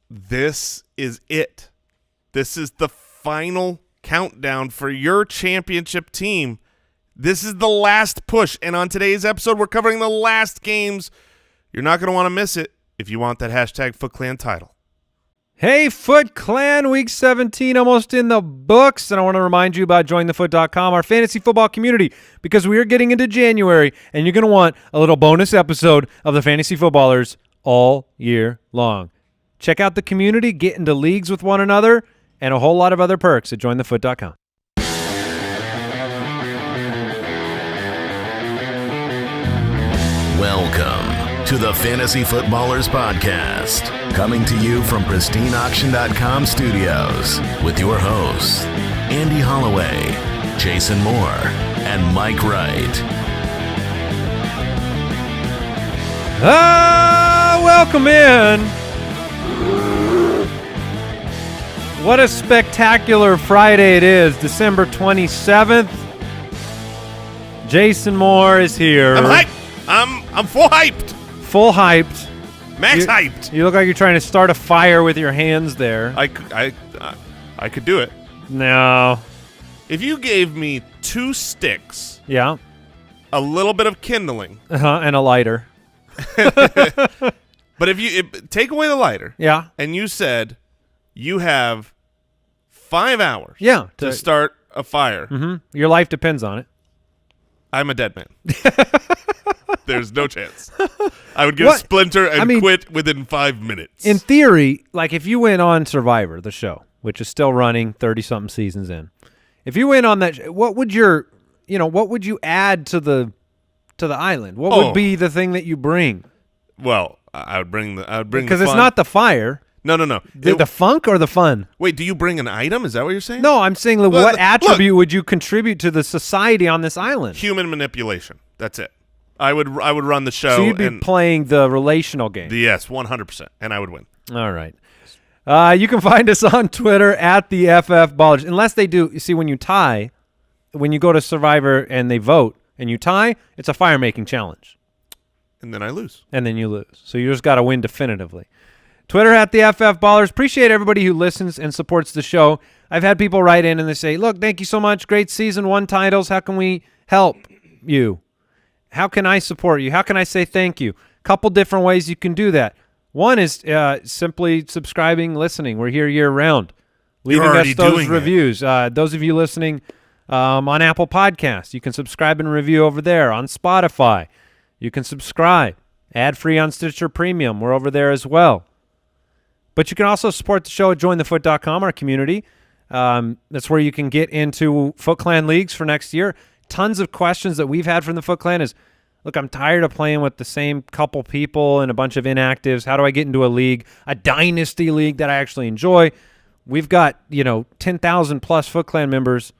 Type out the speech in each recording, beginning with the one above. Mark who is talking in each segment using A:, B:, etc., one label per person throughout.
A: this is it. This is the final countdown for your championship team. This is the last push, and on today's episode, we're covering the last games. You're not going to want to miss it if you want that hashtag FootClan title.
B: Hey, Foot Clan, Week 17 almost in the books, and I want to remind you about jointhefoot.com, our fantasy football community, because we are getting into January, and you're going to want a little bonus episode of the Fantasy Footballers all year long. Check out the community, get into leagues with one another, and a whole lot of other perks at jointhefoot.com.
C: Welcome to the Fantasy Footballers Podcast, coming to you from pristineauction.com studios with your hosts, Andy Holloway, Jason Moore, and Mike Wright.
B: Welcome in. What a spectacular Friday it is, December 27th. Jason Moore is here.
A: I'm hyped. I'm full hyped.
B: Full hyped.
A: Max hyped.
B: You look like you're trying to start a fire with your hands there.
A: I could do it.
B: No.
A: If you gave me 2 sticks,
B: Yeah.
A: a little bit of kindling,
B: And a lighter.
A: but if you take away the lighter,
B: Yeah.
A: and you said you have 5 hours,
B: Yeah.
A: to start a fire,
B: Your life depends on it.
A: I'm a dead man. There's no chance. I would get a splinter and quit within 5 minutes.
B: In theory, like if you went on Survivor, the show, which is still running 30-something seasons in, if you went on that, what would you add to the island? What would be the thing that you bring?
A: Well, I would bring
B: because it's not the fire.
A: No.
B: The funk or the fun?
A: Wait, do you bring an item? Is that what you're saying?
B: No, I'm saying what attribute would you contribute to the society on this island?
A: Human manipulation. That's it. I would run the show.
B: So you'd be playing the relational game.
A: Yes, 100%, and I would win.
B: All right. You can find us on Twitter at the FF Ballers. Unless they do, you see, when you tie, when you go to Survivor and they vote and you tie, it's a fire-making challenge.
A: And then I lose.
B: And then you lose. So you just got to win definitively. Twitter at the FF Ballers. Appreciate everybody who listens and supports the show. I've had people write in and they say, look, thank you so much. Great season, 1 titles. How can we help you? How can I support you? How can I say thank you? Couple different ways you can do that. One is simply subscribing, listening. We're here year-round. Leaving us those reviews. Those of you listening on Apple Podcasts, you can subscribe and review over there. On Spotify, you can subscribe. Ad-free on Stitcher Premium. We're over there as well. But you can also support the show at jointhefoot.com, our community. That's where you can get into Foot Clan leagues for next year. Tons of questions that we've had from the Foot Clan is, look, I'm tired of playing with the same couple people and a bunch of inactives. How do I get into a league, a dynasty league that I actually enjoy? We've got, 10,000 plus Foot Clan members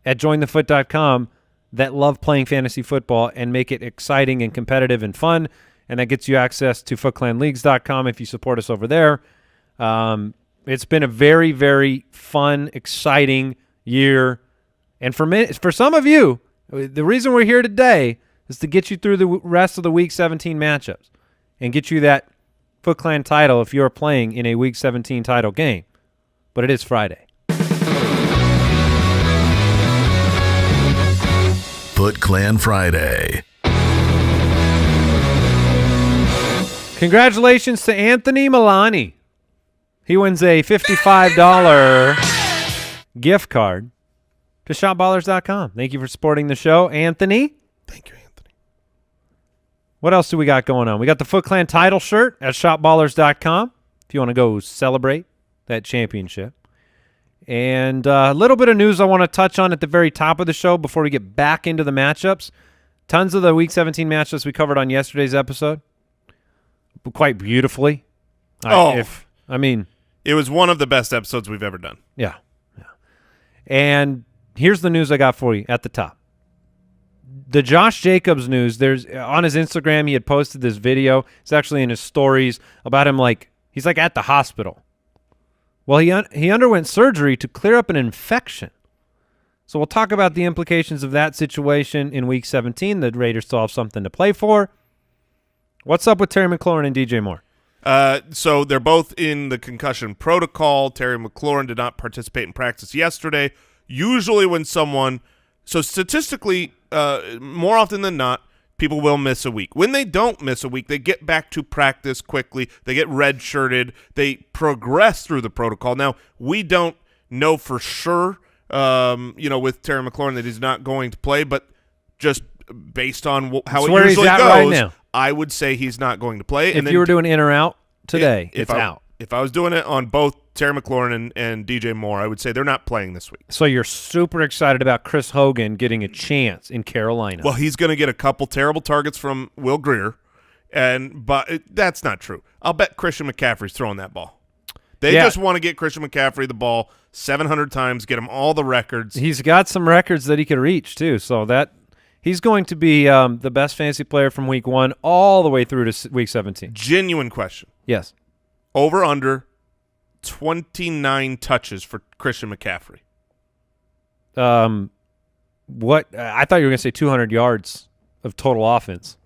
B: at jointhefoot.com that love playing fantasy football and make it exciting and competitive and fun. And that gets you access to footclanleagues.com if you support us over there. It's been a very, very fun, exciting year. And for some of you, the reason we're here today is to get you through the rest of the Week 17 matchups and get you that Foot Clan title if you're playing in a Week 17 title game. But it is Friday.
C: Foot Clan Friday.
B: Congratulations to Anthony Milani. He wins a $55 gift card to shopballers.com. Thank you for supporting the show, Anthony.
A: Thank you, Anthony.
B: What else do we got going on? We got the Foot Clan title shirt at shopballers.com if you want to go celebrate that championship. And a little bit of news I want to touch on at the very top of the show before we get back into the matchups. Tons of the Week 17 matchups we covered on yesterday's episode. Quite beautifully.
A: It was one of the best episodes we've ever done.
B: Yeah. And here's the news I got for you at the top. The Josh Jacobs news, there's on his Instagram, he had posted this video. It's actually in his stories about him he's at the hospital. Well, he underwent surgery to clear up an infection. So we'll talk about the implications of that situation in Week 17. The Raiders still have something to play for. What's up with Terry McLaurin and DJ Moore?
A: So they're both in the concussion protocol. Terry McLaurin did not participate in practice yesterday. Usually when someone – so statistically, more often than not, people will miss a week. When they don't miss a week, they get back to practice quickly. They get redshirted. They progress through the protocol. Now, we don't know for sure, with Terry McLaurin that he's not going to play, but just based on how it usually goes,
B: right now.
A: I would say he's not going to play.
B: If you were doing in or out today, it's out.
A: If I was doing it on both Terry McLaurin and DJ Moore, I would say they're not playing this week.
B: So you're super excited about Chris Hogan getting a chance in Carolina.
A: Well, he's going to get a couple terrible targets from Will Grier, but that's not true. I'll bet Christian McCaffrey's throwing that ball. They just want to get Christian McCaffrey the ball 700 times, get him all the records.
B: He's got some records that he could reach, too, so that he's going to be the best fantasy player from week 1 all the way through to week 17.
A: Genuine question.
B: Yes.
A: Over under 29 touches for Christian McCaffrey.
B: What? I thought you were going to say 200 yards of total offense,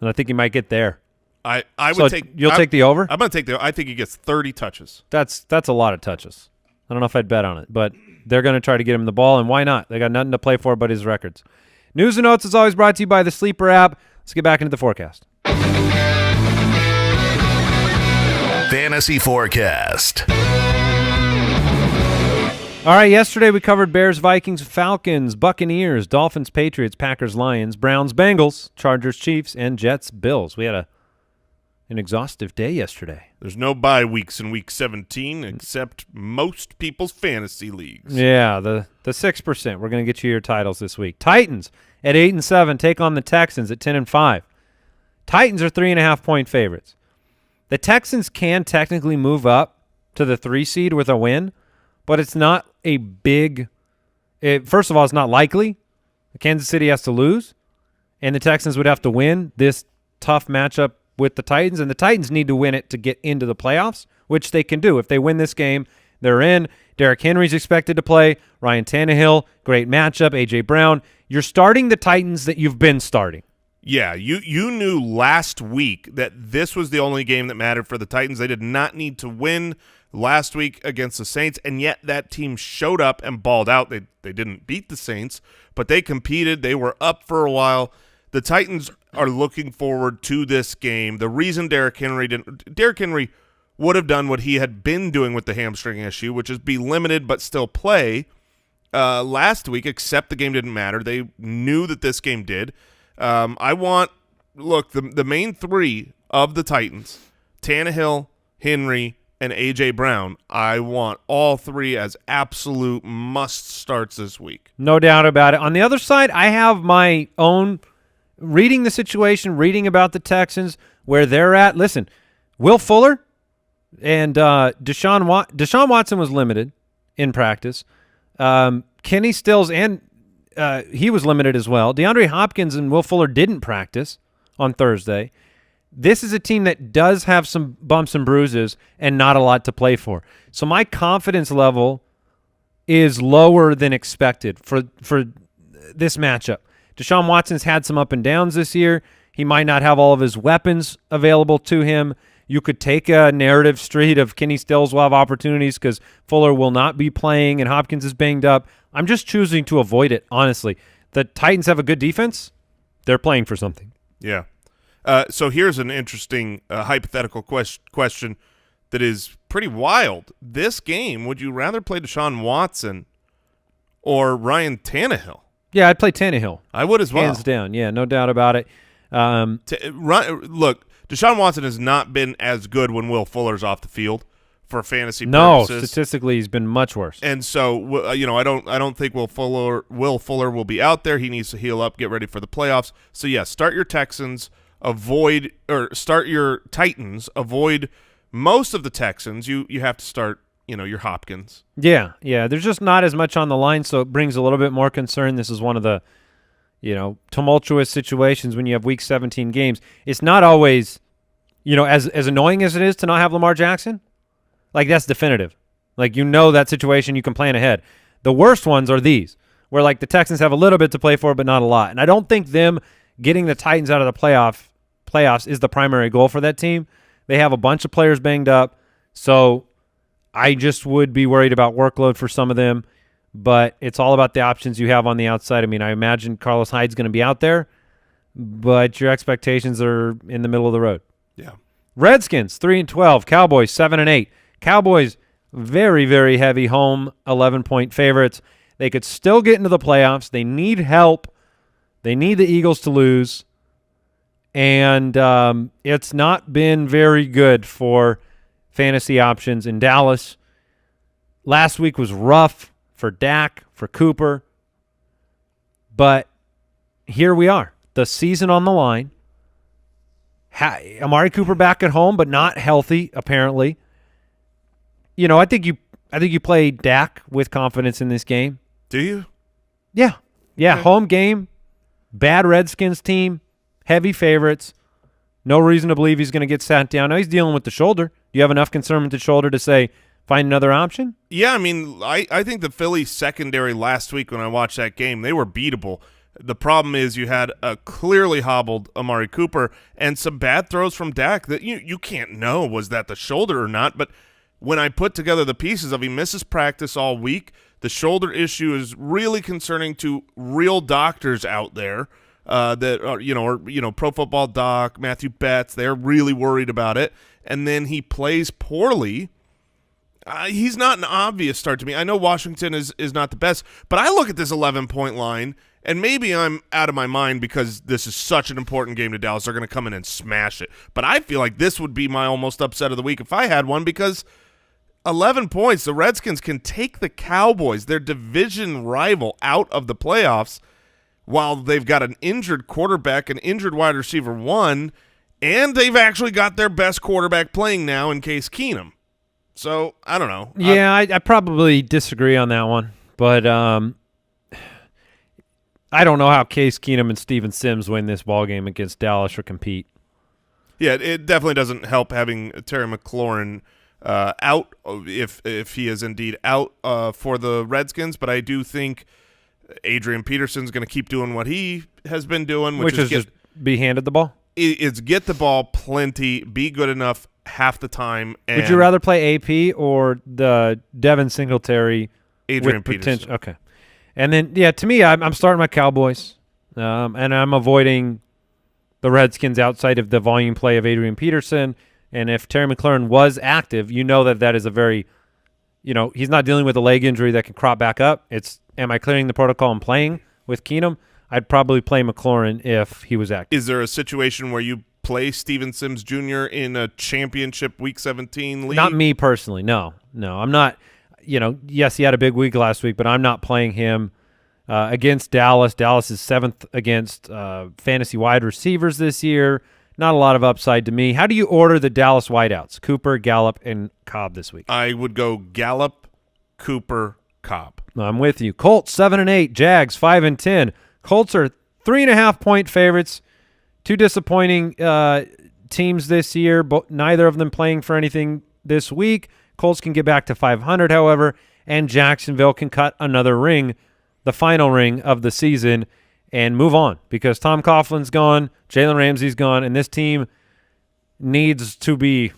B: and I think he might get there.
A: I would take.
B: You'll take the over?
A: I'm going to take the. I think he gets 30 touches.
B: That's a lot of touches. I don't know if I'd bet on it, but they're going to try to get him the ball, and why not? They got nothing to play for but his records. News and Notes is always brought to you by the Sleeper app. Let's get back into the forecast.
C: Fantasy Forecast.
B: All right, yesterday we covered Bears, Vikings, Falcons, Buccaneers, Dolphins, Patriots, Packers, Lions, Browns, Bengals, Chargers, Chiefs, and Jets, Bills. We had an exhaustive day yesterday.
A: There's no bye weeks in Week 17 except most people's fantasy leagues.
B: Yeah, the 6%. We're going to get you your titles this week. Titans at 8-7 take on the Texans at 10-5. Titans are 3.5-point favorites. The Texans can technically move up to the 3 seed with a win, but it's not a big first of all, it's not likely. Kansas City has to lose, and the Texans would have to win this tough matchup with the Titans, and the Titans need to win it to get into the playoffs, which they can do. If they win this game, they're in. Derrick Henry's expected to play. Ryan Tannehill, great matchup. A.J. Brown. You're starting the Titans that you've been starting.
A: Yeah, you knew last week that this was the only game that mattered for the Titans. They did not need to win last week against the Saints, and yet that team showed up and balled out. They didn't beat the Saints, but they competed. They were up for a while. The Titans are looking forward to this game. The reason Derrick Henry would have done what he had been doing with the hamstring issue, which is be limited but still play last week, except the game didn't matter. They knew that this game did. The main 3 of the Titans, Tannehill, Henry, and A.J. Brown, I want all 3 as absolute must-starts this week.
B: No doubt about it. On the other side, I have my own reading the situation, reading about the Texans, where they're at. Listen, Will Fuller and Deshaun Watson was limited in practice. Kenny Stills and he was limited as well. DeAndre Hopkins and Will Fuller didn't practice on Thursday. This is a team that does have some bumps and bruises and not a lot to play for. So my confidence level is lower than expected for this matchup. Deshaun Watson's had some up and downs this year. He might not have all of his weapons available to him. You could take a narrative street of Kenny Stills will have opportunities because Fuller will not be playing and Hopkins is banged up. I'm just choosing to avoid it, honestly. The Titans have a good defense. They're playing for something.
A: Yeah. So here's an interesting hypothetical question that is pretty wild. This game, would you rather play Deshaun Watson or Ryan Tannehill?
B: Yeah, I'd play Tannehill.
A: I would as well.
B: Hands down. Yeah, no doubt about it.
A: Look, Deshaun Watson has not been as good when Will Fuller's off the field for fantasy
B: purposes. No, statistically, he's been much worse.
A: And so, I don't think Will Fuller will be out there. He needs to heal up, get ready for the playoffs. So, yeah, start your Texans, start your Titans, avoid most of the Texans. You have to start, your Hopkins.
B: Yeah. There's just not as much on the line, so it brings a little bit more concern. This is one of the tumultuous situations when you have Week 17 games. It's not always, as annoying as it is to not have Lamar Jackson, like that's definitive. Like that situation, you can plan ahead. The worst ones are these, where like the Texans have a little bit to play for, but not a lot. And I don't think them getting the Titans out of the playoffs is the primary goal for that team. They have a bunch of players banged up, so I just would be worried about workload for some of them, but it's all about the options you have on the outside. I mean, I imagine Carlos Hyde's going to be out there, but your expectations are in the middle of the road.
A: Yeah.
B: Redskins 3-12, Cowboys 7-8. Cowboys very, very heavy home 11-point favorites. They could still get into the playoffs. They need help. They need the Eagles to lose. And it's not been very good for fantasy options in Dallas. Last week was rough for Dak, for Cooper. But here we are. The season on the line. Amari Cooper back at home, but not healthy, apparently. You know, I think you play Dak with confidence in this game.
A: Do you?
B: Yeah.
A: Okay.
B: Home game, bad Redskins team, heavy favorites. No reason to believe he's going to get sat down. Now he's dealing with the shoulder. Do you have enough concern with the shoulder to say find another option?
A: Yeah, I mean, I think the Philly secondary last week when I watched that game, they were beatable. The problem is you had a clearly hobbled Amari Cooper and some bad throws from Dak that you can't know was that the shoulder or not. But when I put together the pieces of he misses practice all week, the shoulder issue is really concerning to real doctors out there that are, Pro Football Doc, Matthew Betts, they're really worried about it. And then he plays poorly. He's not an obvious start to me. I know Washington is not the best, but I look at this 11-point line, and maybe I'm out of my mind because this is such an important game to Dallas. They're going to come in and smash it. But I feel like this would be my almost upset of the week if I had one because 11 points, the Redskins can take the Cowboys, their division rival, out of the playoffs while they've got an injured quarterback, an injured wide receiver one, and they've actually got their best quarterback playing now in Case Keenum. So, I don't know.
B: Yeah, I probably disagree on that one. But I don't know how Case Keenum and Steven Sims win this ballgame against Dallas or compete.
A: Yeah, it definitely doesn't help having Terry McLaurin out if he is indeed out for the Redskins. But I do think Adrian Peterson's going to keep doing what he has been doing, which is
B: just be handed the ball.
A: It's get the ball plenty, be good enough half the time. And
B: would you rather play AP or the Devin Singletary?
A: Adrian Peterson.
B: Okay. And then, yeah, to me, I'm starting my Cowboys, and I'm avoiding the Redskins outside of the volume play of Adrian Peterson. And if Terry McLaurin was active, you know that is a very, he's not dealing with a leg injury that can crop back up. It's, am I clearing the protocol and playing with Keenum? I'd probably play McLaurin if he was active.
A: Is there a situation where you play Steven Sims Jr. in a championship Week 17 league?
B: Not me personally. No, I'm not. Yes, he had a big week last week, but I'm not playing him against Dallas. Dallas is 7th against fantasy wide receivers this year. Not a lot of upside to me. How do you order the Dallas wideouts? Cooper, Gallup, and Cobb this week.
A: I would go Gallup, Cooper, Cobb.
B: I'm with you. Colts 7-8, Jags 5-10. Colts are 3.5-point favorites. Two disappointing teams this year, but neither of them playing for anything this week. Colts can get back to 500, however, and Jacksonville can cut another ring, the final ring of the season, and move on because Tom Coughlin's gone, Jalen Ramsey's gone, and this team needs to be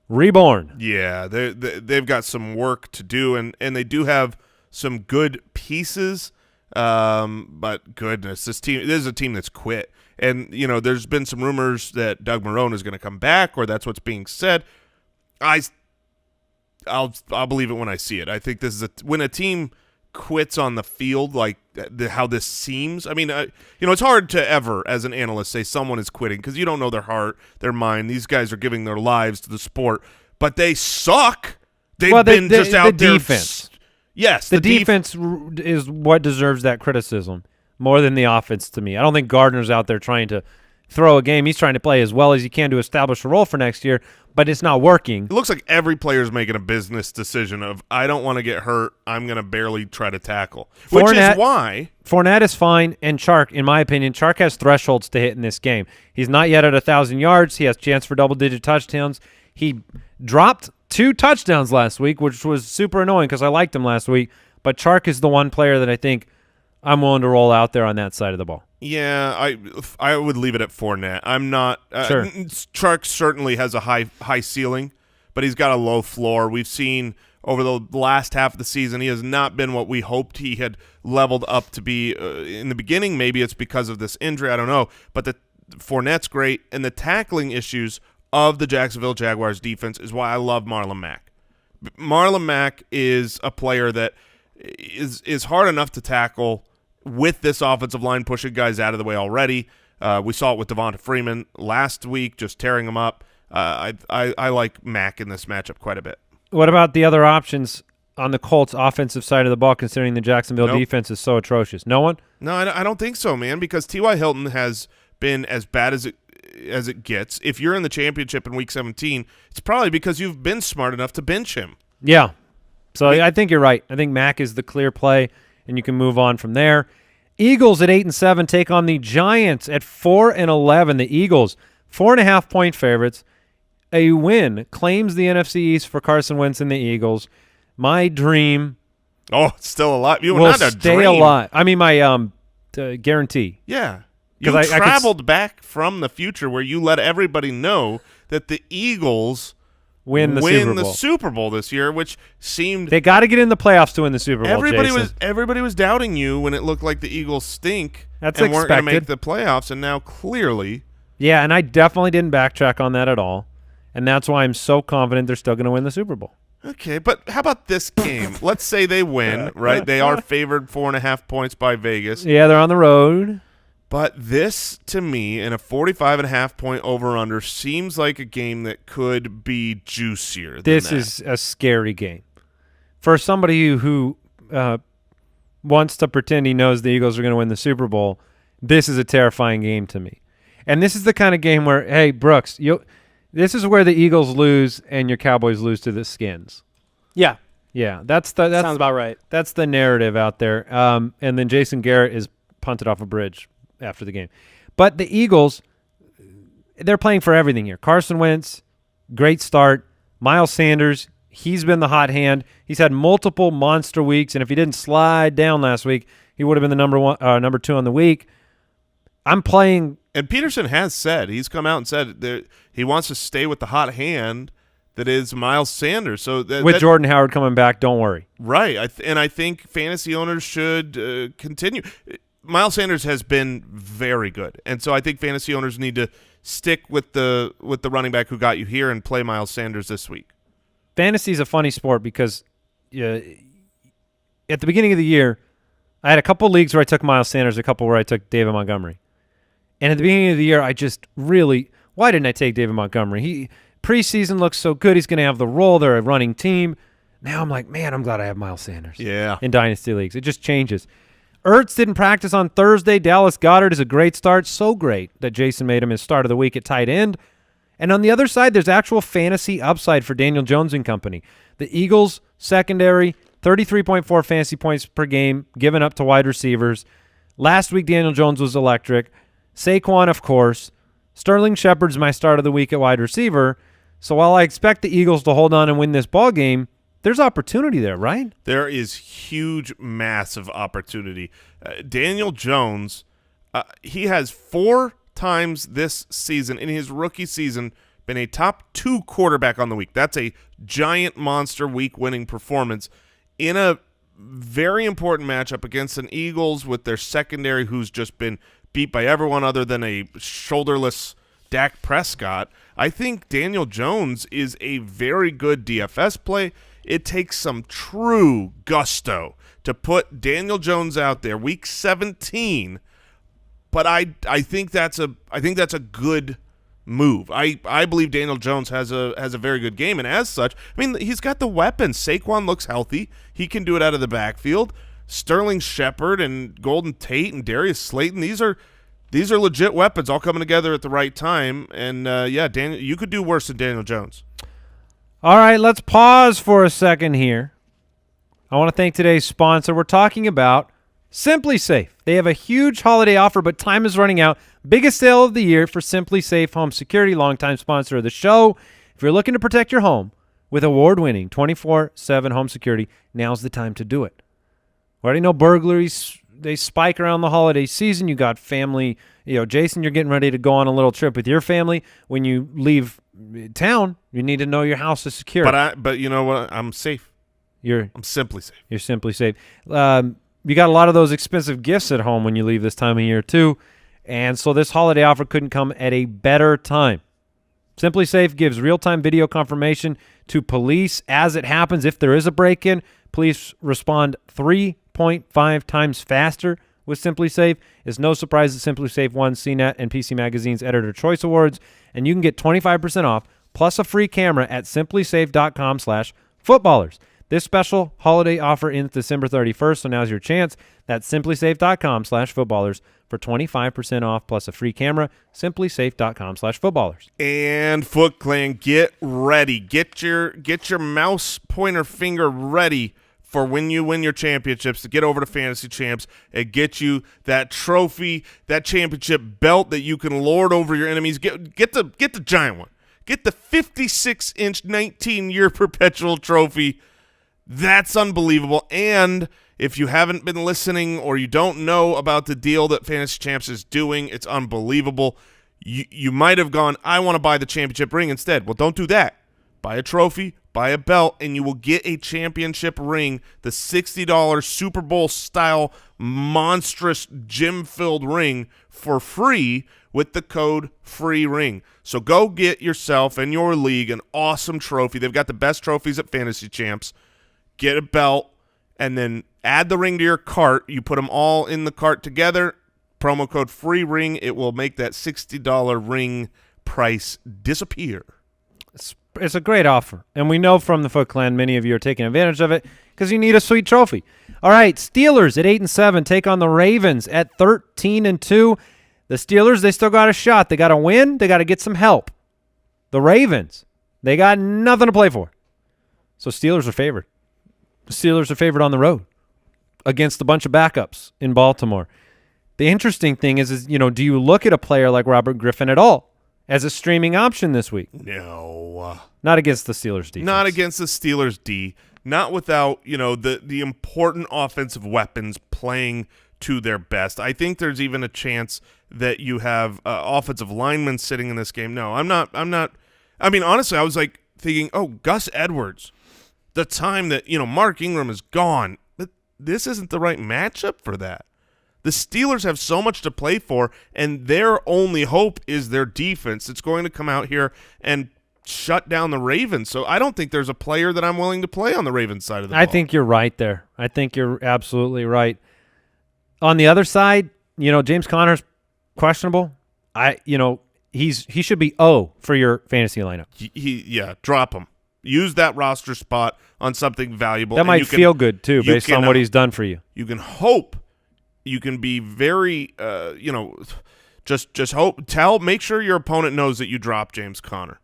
B: reborn.
A: Yeah, they've got some work to do, and they do have some good pieces, but goodness, this is a team that's quit. And, there's been some rumors that Doug Marrone is going to come back, or that's what's being said. I'll believe it when I see it. I think this is when a team quits on the field, like how this seems. I mean, it's hard to ever, as an analyst, say someone is quitting because you don't know their heart, their mind. These guys are giving their lives to the sport, but they suck. They've been just out there.
B: Defense.
A: Yes,
B: the defense is what deserves that criticism more than the offense to me. I don't think Gardner's out there trying to throw a game. He's trying to play as well as he can to establish a role for next year, but it's not working.
A: It looks like every player is making a business decision of, I don't want to get hurt. I'm going to barely try to tackle, which is why
B: Fournette is fine, and Chark, in my opinion, Chark has thresholds to hit in this game. He's not yet at 1,000 yards. He has chance for double-digit touchdowns. He dropped 2 touchdowns last week, which was super annoying because I liked him last week, but Chark is the one player that I think I'm willing to roll out there on that side of the ball.
A: Yeah, I would leave it at Fournette. I'm not
B: Sure.
A: Chark certainly has a high ceiling, but he's got a low floor. We've seen over the last half of the season he has not been what we hoped he had leveled up to be in the beginning. Maybe it's because of this injury, I don't know. But the Fournette's great, and the tackling issues of the Jacksonville Jaguars defense is why I love Marlon Mack. Marlon Mack is a player that is hard enough to tackle with this offensive line pushing guys out of the way already. We saw it with Devonta Freeman last week, just tearing him up. I like Mack in this matchup quite a bit.
B: What about the other options on the Colts offensive side of the ball, considering the Jacksonville defense is so atrocious? No one?
A: No, I don't think so, man, because T.Y. Hilton has been as bad as it gets. If you're in the championship in Week 17, it's probably because you've been smart enough to bench him.
B: Yeah. So I think you're right. I think Mack is the clear play, and you can move on from there. Eagles at 8-7 take on the Giants at 4-11. The Eagles, 4.5-point favorites. A win claims the NFC East for Carson Wentz and the Eagles. My dream.
A: Oh, it's still alive. You
B: will
A: not a
B: stay
A: dream.
B: alive. I mean, my guarantee.
A: Yeah. You
B: I
A: traveled back from the future where you let everybody know that the Eagles
B: win the
A: Super Bowl this year, which seemed
B: they got to get in the playoffs to win the Super Bowl.
A: Everybody was doubting you when it looked like the Eagles stink
B: That's
A: and weren't going to
B: expected.
A: make the playoffs, and now clearly.
B: Yeah, and I definitely didn't backtrack on that at all, and that's why I'm so confident they're still going to win the Super Bowl.
A: Okay, but how about this game? Let's say they win, right? They are favored 4.5 points by Vegas.
B: Yeah, they're on the road.
A: But this, to me, in a 45.5-point over-under, seems like a game that could be juicier than
B: This
A: that.
B: is a scary game. For somebody who wants to pretend he knows the Eagles are going to win the Super Bowl, this is a terrifying game to me. And this is the kind of game where, hey, Brooks, this is where the Eagles lose and your Cowboys lose to the Skins.
D: Yeah.
B: Yeah,
D: sounds about right.
B: That's the narrative out there. And then Jason Garrett is punted off a bridge after the game. But the Eagles, they're playing for everything here. Carson Wentz, great start. Miles Sanders, he's been the hot hand. He's had multiple monster weeks, and if he didn't slide down last week, he would have been the number 2 on the week. I'm playing.
A: And Peterson has said, he's come out and said that he wants to stay with the hot hand that is Miles Sanders. So
B: with Jordan Howard coming back, don't worry.
A: Right. And I think fantasy owners should continue. Miles Sanders has been very good, and so I think fantasy owners need to stick with the running back who got you here and play Miles Sanders this week.
B: Fantasy is a funny sport because at the beginning of the year, I had a couple leagues where I took Miles Sanders, a couple where I took David Montgomery. And at the beginning of the year, I just really – why didn't I take David Montgomery? Preseason looks so good. He's going to have the role. They're a running team. Now I'm like, man, I'm glad I have Miles Sanders in Dynasty leagues. It just changes. Ertz didn't practice on Thursday. Dallas Goedert is a great start. So great that Jason made him his start of the week at tight end. And on the other side, there's actual fantasy upside for Daniel Jones and company. The Eagles secondary, 33.4 fantasy points per game given up to wide receivers. Last week, Daniel Jones was electric. Saquon, of course. Sterling Shepard's my start of the week at wide receiver. So while I expect the Eagles to hold on and win this ball game, there's opportunity there, right?
A: There is huge, massive opportunity. Daniel Jones, he has 4 times this season, in his rookie season, been a top 2 quarterback on the week. That's a giant monster week-winning performance in a very important matchup against an Eagles with their secondary who's just been beat by everyone other than a shoulderless Dak Prescott. I think Daniel Jones is a very good DFS play. It takes some true gusto to put Daniel Jones out there week 17, but I think that's a good move. I believe Daniel Jones has a very good game, and as such, I mean, he's got the weapons. Saquon looks healthy. He can do it out of the backfield. Sterling Shepard and Golden Tate and Darius Slayton, these are legit weapons all coming together at the right time. And, Daniel, you could do worse than Daniel Jones.
B: All right, let's pause for a second here. I want to thank today's sponsor. We're talking about Simply Safe. They have a huge holiday offer, but time is running out. Biggest sale of the year for Simply Safe Home Security, longtime sponsor of the show. If you're looking to protect your home with award-winning 24/7 home security, now's the time to do it. We already know burglaries, they spike around the holiday season. You got family. Jason, you're getting ready to go on a little trip with your family. When you leave town, you need to know your house is secure.
A: But you know what? I'm safe. I'm simply safe.
B: You're simply safe. You got a lot of those expensive gifts at home when you leave this time of year too, and so this holiday offer couldn't come at a better time. Simply Safe gives real-time video confirmation to police as it happens. If there is a break-in, police respond 3.5 times faster with Simply Safe. It's no surprise that Simply Safe won CNET and PC Magazine's Editor Choice Awards, and you can get 25% off plus a free camera at simplysafe.com/footballers. This special holiday offer ends December 31st, so now's your chance. That's simplysafe.com/footballers for 25% off plus a free camera. Simplysafe.com/footballers.
A: And Foot Clan, get ready. Get your mouse pointer finger ready for when you win your championships to get over to Fantasy Champs and get you that trophy, that championship belt that you can lord over your enemies. Get the giant one. Get the 56-inch 19-year perpetual trophy. That's unbelievable. And if you haven't been listening or you don't know about the deal that Fantasy Champs is doing, it's unbelievable. You might have gone, I want to buy the championship ring instead. Well, don't do that. Buy a trophy, buy a belt, and you will get a championship ring, the $60 Super Bowl-style monstrous gym-filled ring for free with the code FREERING. So go get yourself and your league an awesome trophy. They've got the best trophies at Fantasy Champs. Get a belt, and then add the ring to your cart. You put them all in the cart together. Promo code FREERING. It will make that $60 ring price disappear.
B: It's a great offer, and we know from the Foot Clan many of you are taking advantage of it because you need a sweet trophy. All right, Steelers at 8-7 take on the Ravens at 13-2. The Steelers, they still got a shot. They got to win. They got to get some help. The Ravens, they got nothing to play for. So Steelers are favored. The Steelers are favored on the road against a bunch of backups in Baltimore. The interesting thing is do you look at a player like Robert Griffin at all as a streaming option this week?
A: No.
B: Not against the Steelers defense.
A: Not against the Steelers D. Not without, the important offensive weapons playing to their best. I think there's even a chance that you have offensive linemen sitting in this game. No, I'm not. I mean, honestly, I was like thinking, Gus Edwards. The time that, Mark Ingram is gone, this isn't the right matchup for that. The Steelers have so much to play for, and their only hope is their defense. It's going to come out here and shut down the Ravens. So I don't think there's a player that I'm willing to play on the Ravens side of the ball.
B: I think you're right there. I think you're absolutely right. On the other side, James Conner's questionable. He should be O for your fantasy lineup.
A: Drop him. Use that roster spot on something valuable.
B: That might feel good, too, based on what he's done for you.
A: You can hope. You can be very, just hope. Make sure your opponent knows that you dropped James Conner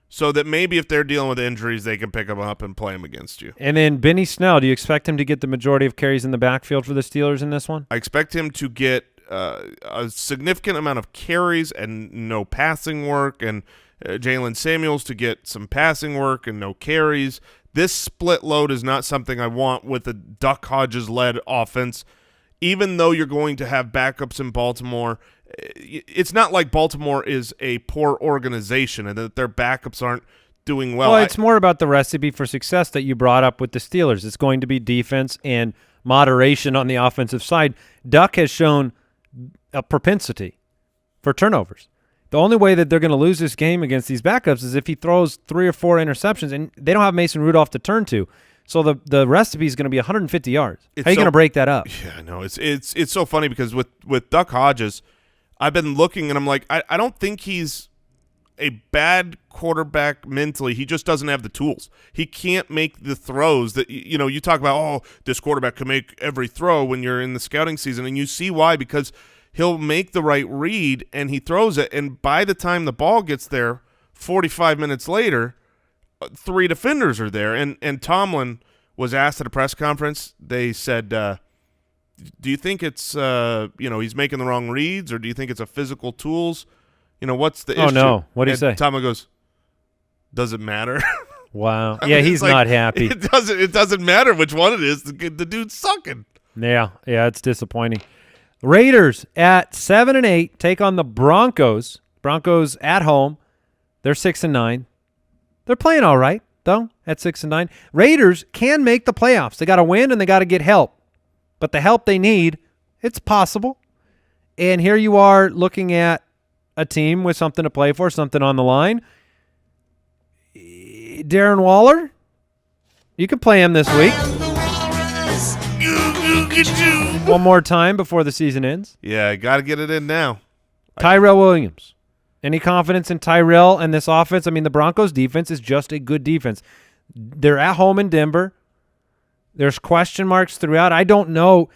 A: so that maybe if they're dealing with injuries, they can pick him up and play him against you.
B: And then Benny Snell, do you expect him to get the majority of carries in the backfield for the Steelers in this one?
A: I expect him to get a significant amount of carries and no passing work, and Jalen Samuels to get some passing work and no carries. This split load is not something I want with a Duck Hodges-led offense. Even though you're going to have backups in Baltimore, it's not like Baltimore is a poor organization and that their backups aren't doing well.
B: Well, it's more about the recipe for success that you brought up with the Steelers. It's going to be defense and moderation on the offensive side. Duck has shown a propensity for turnovers. The only way that they're going to lose this game against these backups is if he throws 3 or 4 interceptions, and they don't have Mason Rudolph to turn to. So the recipe is going to be 150 yards. How are you going to break that up?
A: Yeah, I know. It's so funny because with Duck Hodges, I've been looking and I'm like, I don't think he's a bad quarterback mentally. He just doesn't have the tools. He can't make the throws that, you talk about, this quarterback can make every throw when you're in the scouting season, and you see why, because he'll make the right read and he throws it, and by the time the ball gets there 45 minutes later, 3 defenders are there. And Tomlin was asked at a press conference, they said, do you think it's he's making the wrong reads, or do you think it's a physical tools? What's the issue?
B: Oh, no. What did he say?
A: Tomlin goes, does it matter?
B: Wow. Yeah, he's not happy.
A: It doesn't matter which one it is. The dude's sucking.
B: Yeah, it's disappointing. Raiders at 7-8 take on the Broncos. Broncos at home. They're 6-9. They're playing all right, though, at 6-9. Raiders can make the playoffs. They got to win and they got to get help. But the help they need, it's possible. And here you are looking at a team with something to play for, something on the line. Darren Waller, you can play him this week. One more time before the season ends.
A: Yeah, got to get it in now.
B: Tyrell Williams. Any confidence in Tyrell and this offense? I mean, the Broncos' defense is just a good defense. They're at home in Denver. There's question marks throughout. I don't know.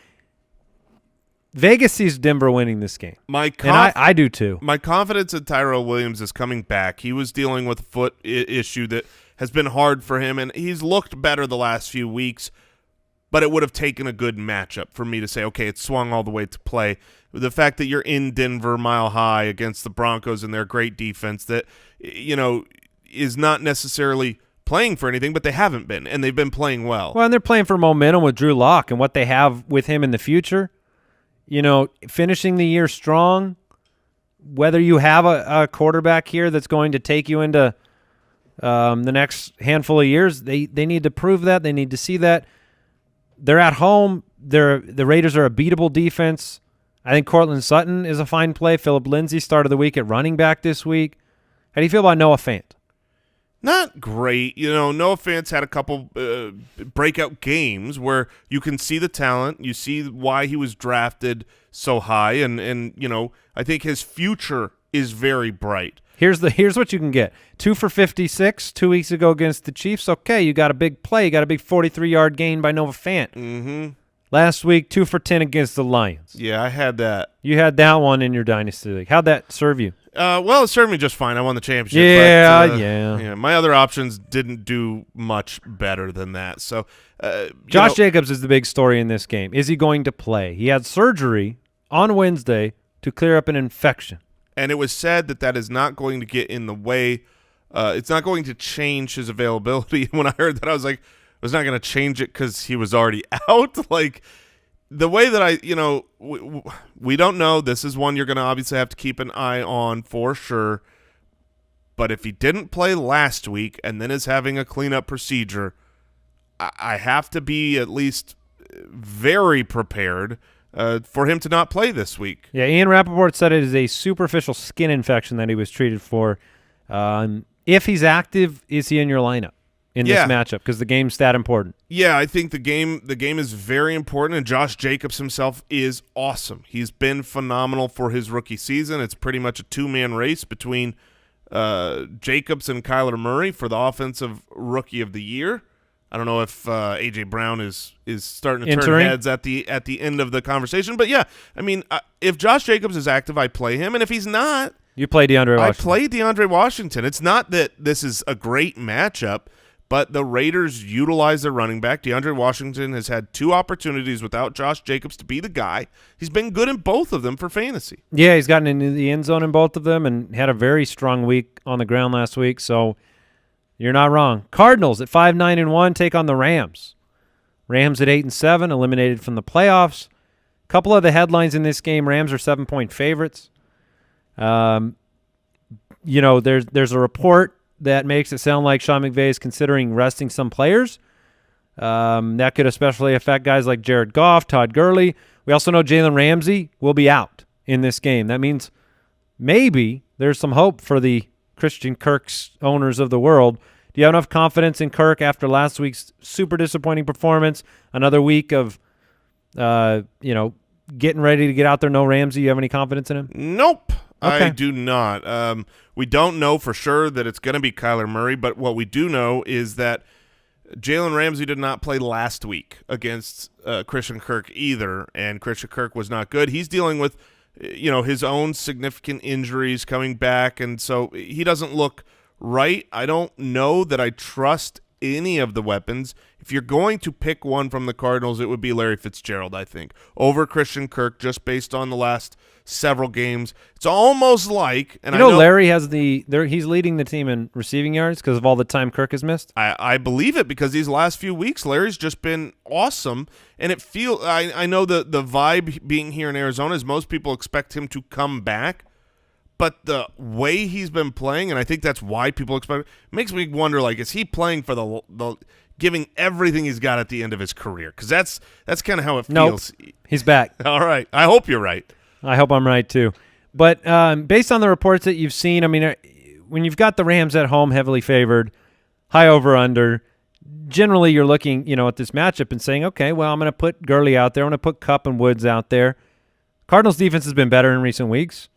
B: Vegas sees Denver winning this game. And I do too.
A: My confidence in Tyrell Williams is coming back. He was dealing with a foot issue that has been hard for him, and he's looked better the last few weeks, but it would have taken a good matchup for me to say, okay, it swung all the way to play. The fact that you're in Denver Mile High against the Broncos and their great defense that, is not necessarily playing for anything, but they haven't been, and they've been playing well.
B: Well, and they're playing for momentum with Drew Lock and what they have with him in the future. Finishing the year strong, whether you have a quarterback here that's going to take you into the next handful of years, they need to prove that. They need to see that. They're at home. The Raiders are a beatable defense. I think Cortland Sutton is a fine play. Phillip Lindsay started the week at running back this week. How do you feel about Noah Fant?
A: Not great. Noah Fant's had a couple breakout games where you can see the talent. You see why he was drafted so high, and I think his future is very bright.
B: Here's what you can get. 2 for 56 2 weeks ago against the Chiefs. Okay, you got a big play. You got a big 43-yard gain by Noah Fant.
A: Mm-hmm.
B: Last week, 2 for 10 against the Lions.
A: Yeah, I had that.
B: You had that one in your Dynasty League. How'd that serve you?
A: Well, it served me just fine. I won the championship.
B: Yeah.
A: My other options didn't do much better than that. So,
B: Josh Jacobs is the big story in this game. Is he going to play? He had surgery on Wednesday to clear up an infection.
A: And it was said that is not going to get in the way. It's not going to change his availability. When I heard that, I was like, I was not going to change it because he was already out. Like, the way that we don't know. This is one you're going to obviously have to keep an eye on for sure. But if he didn't play last week and then is having a cleanup procedure, I have to be at least very prepared for him to not play this week.
B: Yeah, Ian Rappaport said it is a superficial skin infection that he was treated for. If he's active, is he in your lineup in this matchup? Because the game's that important. Yeah,
A: I think the game is very important, and Josh Jacobs himself is awesome. He's been phenomenal for his rookie season. It's pretty much a two-man race between Jacobs and Kyler Murray for the offensive rookie of the year. I don't know if A.J. Brown is starting to turn heads at the end of the conversation. But, yeah, I mean, if Josh Jacobs is active, I play him. And if he's not,
B: you play DeAndre Washington.
A: I play DeAndre Washington. It's not that this is a great matchup, but the Raiders utilize their running back. DeAndre Washington has had 2 opportunities without Josh Jacobs to be the guy. He's been good in both of them for fantasy.
B: Yeah, he's gotten into the end zone in both of them and had a very strong week on the ground last week. So you're not wrong. Cardinals at 5-9-1 take on the Rams. Rams at 8-7, eliminated from the playoffs. A couple of the headlines in this game: Rams are 7-point favorites. There's a report that makes it sound like Sean McVay is considering resting some players. That could especially affect guys like Jared Goff, Todd Gurley. We also know Jalen Ramsey will be out in this game. That means maybe there's some hope for the Christian Kirk's owners of the world. Do you have enough confidence in Kirk after last week's super disappointing performance? Another week of, getting ready to get out there. No Ramsey. You have any confidence in him?
A: Nope.
B: Okay.
A: I do not. We don't know for sure that it's going to be Kyler Murray, but what we do know is that Jalen Ramsey did not play last week against Christian Kirk either, and Christian Kirk was not good. He's dealing with, his own significant injuries coming back, and so he doesn't look right. I don't know that I trust any of the weapons. If you're going to pick one from the Cardinals, it would be Larry Fitzgerald, I think, over Christian Kirk, just based on the last several games. It's almost like, and
B: I know Larry has he's leading the team in receiving yards because of all the time Kirk has missed.
A: I believe it, because these last few weeks, Larry's just been awesome, and it I know the vibe being here in Arizona is most people expect him to come back. But the way he's been playing, and I think that's why people expect it, makes me wonder, like, is he playing for the giving everything he's got at the end of his career? Because that's kind of how it feels.
B: Nope. He's back.
A: All right. I hope you're right.
B: I hope I'm right, too. But based on the reports that you've seen, I mean, when you've got the Rams at home heavily favored, high over-under, generally you're looking, at this matchup and saying, okay, well, I'm going to put Gurley out there. I'm going to put Kupp and Woods out there. Cardinals' defense has been better in recent weeks.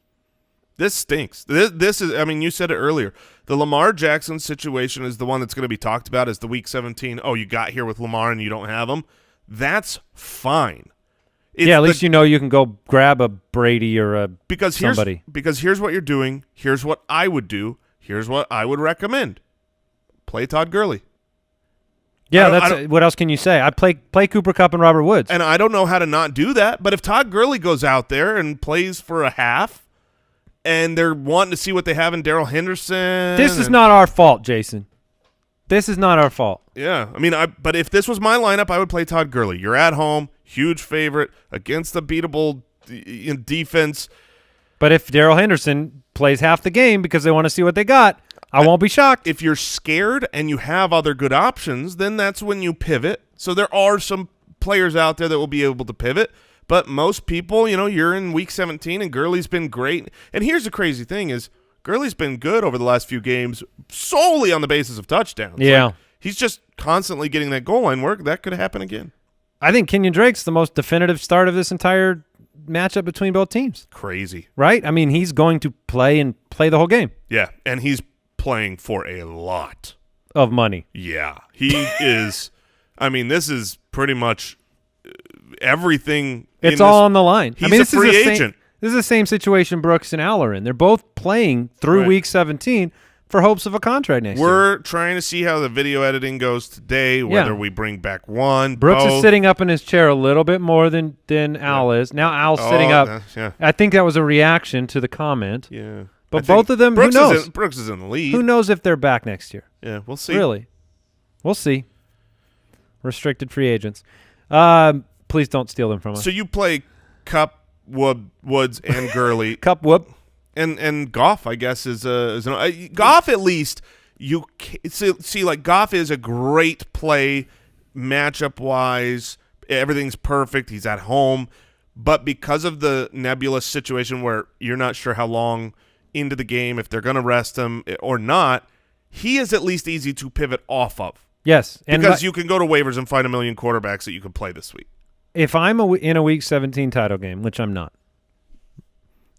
A: This stinks. This is, I mean, you said it earlier. The Lamar Jackson situation is the one that's going to be talked about as the Week 17. Oh, you got here with Lamar and you don't have him. That's fine.
B: At least you can go grab a Brady or somebody.
A: Because here's what you're doing. Here's what I would do. Here's what I would recommend. Play Todd Gurley.
B: Yeah, what else can you say? I play Cooper Kupp and Robert Woods.
A: And I don't know how to not do that, but if Todd Gurley goes out there and plays for a half, and they're wanting to see what they have in Darrell Henderson.
B: This is not our fault, Jason. This is not our fault.
A: Yeah. I mean, but if this was my lineup, I would play Todd Gurley. You're at home, huge favorite, against the beatable defense.
B: But if Darrell Henderson plays half the game because they want to see what they got, I won't be shocked.
A: If you're scared and you have other good options, then that's when you pivot. So there are some players out there that will be able to pivot. But most people, you're in Week 17, and Gurley's been great. And here's the crazy thing is Gurley's been good over the last few games solely on the basis of touchdowns.
B: Yeah.
A: Like, he's just constantly getting that goal line work. That could happen again.
B: I think Kenyon Drake's the most definitive start of this entire matchup between both teams.
A: Crazy.
B: Right? I mean, he's going to play the whole game.
A: Yeah, and he's playing for a lot
B: of money.
A: Yeah. He is – I mean, this is pretty much everything –
B: It's all on the line.
A: He's a free agent.
B: This is the same situation Brooks and Al are in. They're both playing through Week 17 for hopes of a contract next year.
A: We're trying to see how the video editing goes today, whether we bring back one,
B: Brooks
A: both.
B: is sitting up in his chair a little bit more than Al is. Now Al's sitting up.
A: Yeah.
B: I think that was a reaction to the comment.
A: Yeah.
B: But both of them,
A: Brooks
B: who knows?
A: Brooks is in the lead.
B: Who knows if they're back next year?
A: Yeah, we'll see.
B: Really? We'll see. Restricted free agents. Please don't steal them from us.
A: So you play Kupp, Woods, and Gurley.
B: Kupp, Whoop.
A: And Goff, I guess, is Goff at least. You see, like, Goff is a great play matchup-wise. Everything's perfect. He's at home. But because of the nebulous situation where you're not sure how long into the game, if they're going to rest him or not, he is at least easy to pivot off of.
B: Yes.
A: Because you can go to waivers and find a million quarterbacks that you can play this week.
B: If I'm in a Week 17 title game, which I'm not,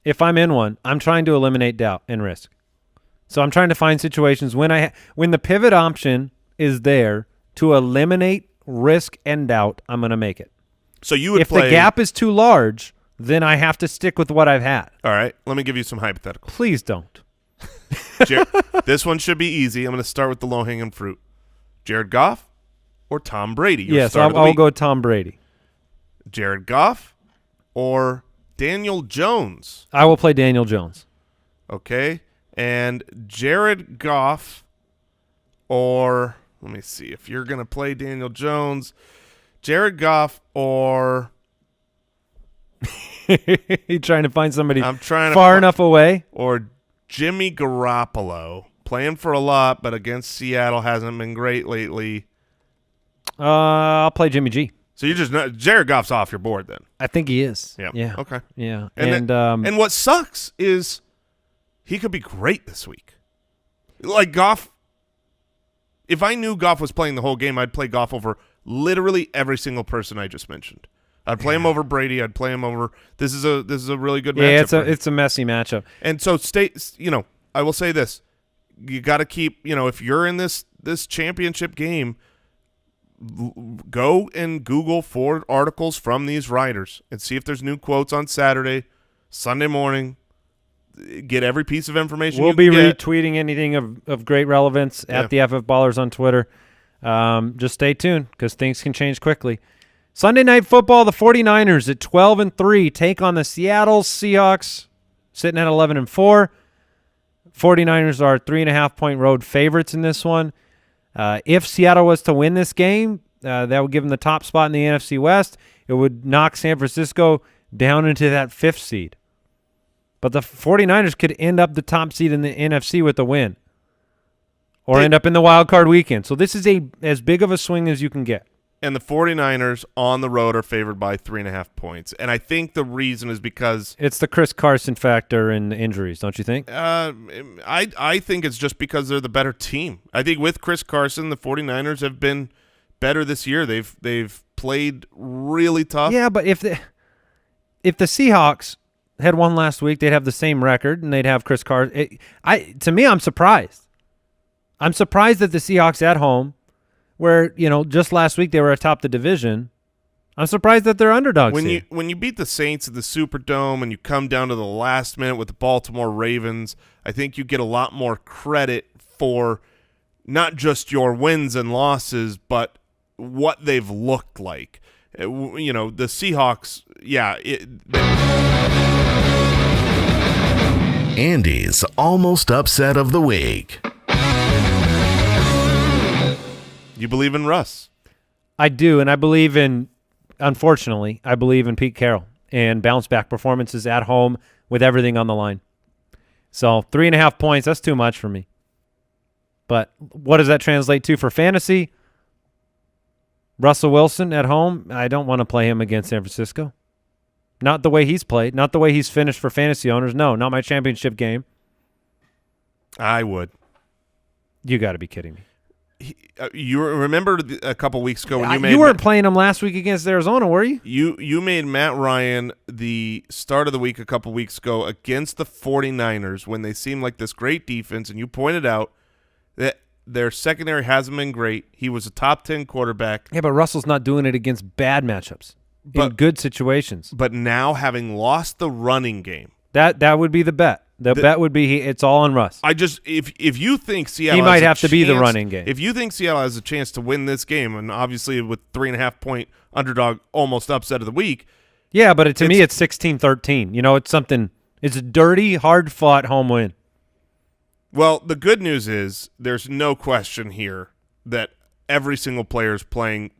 B: if I'm in one, I'm trying to eliminate doubt and risk. So I'm trying to find situations when the pivot option is there to eliminate risk and doubt, I'm going to make it.
A: So you would
B: if the gap is too large, then I have to stick with what I've had.
A: All right, let me give you some hypotheticals.
B: Please don't.
A: This one should be easy. I'm going to start with the low-hanging fruit. Jared Goff or Tom Brady?
B: Yes, I'll go Tom Brady.
A: Jared Goff or Daniel Jones?
B: I will play Daniel Jones.
A: Okay. And Jared Goff or, let me see, if you're going to play Daniel Jones, Jared Goff or...
B: You trying to find somebody
A: far
B: enough away?
A: Or Jimmy Garoppolo, playing for a lot, but against Seattle hasn't been great lately.
B: I'll play Jimmy G.
A: So you're just Jared Goff's off your board then?
B: I think he is.
A: Yeah. Okay.
B: Yeah.
A: And what sucks is he could be great this week. Like Goff, if I knew Goff was playing the whole game, I'd play Goff over literally every single person I just mentioned. I'd play him over Brady. I'd play him over. This is a really good matchup.
B: Yeah, it's a messy matchup.
A: And so I will say this: you got to keep. If you're in this championship game, go and Google for articles from these writers and see if there's new quotes on Saturday, Sunday morning. Get every piece of information.
B: We'll be retweeting anything of great relevance at the FF Ballers on Twitter. Just stay tuned because things can change quickly. Sunday Night Football, the 49ers at 12-3 take on the Seattle Seahawks, sitting at 11-4. 49ers are 3.5-point road favorites in this one. If Seattle was to win this game, that would give them the top spot in the NFC West. It would knock San Francisco down into that 5th seed. But the 49ers could end up the top seed in the NFC with a win or end up in the wild card weekend. So this is as big of a swing as you can get.
A: And the 49ers on the road are favored by 3.5 points. And I think the reason is because
B: it's the Chris Carson factor in the injuries, don't you think?
A: I think it's just because they're the better team. I think with Chris Carson, the 49ers have been better this year. They've played really tough.
B: Yeah, but if the Seahawks had won last week, they'd have the same record and they'd have Chris Carson. To me, I'm surprised. I'm surprised that the Seahawks at home, where, just last week they were atop the division. I'm surprised that they're underdogs here.
A: When you beat the Saints at the Superdome and you come down to the last minute with the Baltimore Ravens, I think you get a lot more credit for not just your wins and losses, but what they've looked like. The Seahawks,
C: Andy's almost upset of the week.
A: You believe in Russ?
B: I do, and unfortunately, I believe in Pete Carroll and bounce-back performances at home with everything on the line. So 3.5 points, that's too much for me. But what does that translate to for fantasy? Russell Wilson at home, I don't want to play him against San Francisco. Not the way he's played, not the way he's finished for fantasy owners. No, not my championship game.
A: I would.
B: You got to be kidding me.
A: You remember a couple weeks ago when
B: you weren't playing him last week against Arizona, were you?
A: You made Matt Ryan the start of the week a couple weeks ago against the 49ers when they seemed like this great defense, and you pointed out that their secondary hasn't been great. He was a top 10 quarterback.
B: Yeah, but Russell's not doing it against bad matchups in good situations.
A: But now having lost the running game.
B: That would be the bet. The bet would be it's all on Russ.
A: If you think Seattle
B: he might have to be the running game.
A: If you think Seattle has a chance to win this game, and obviously with 3.5 point underdog almost upset of the week.
B: Yeah, but to me it's 16-13. It's something. It's a dirty, hard-fought home win.
A: Well, the good news is there's no question here that every single player is playing.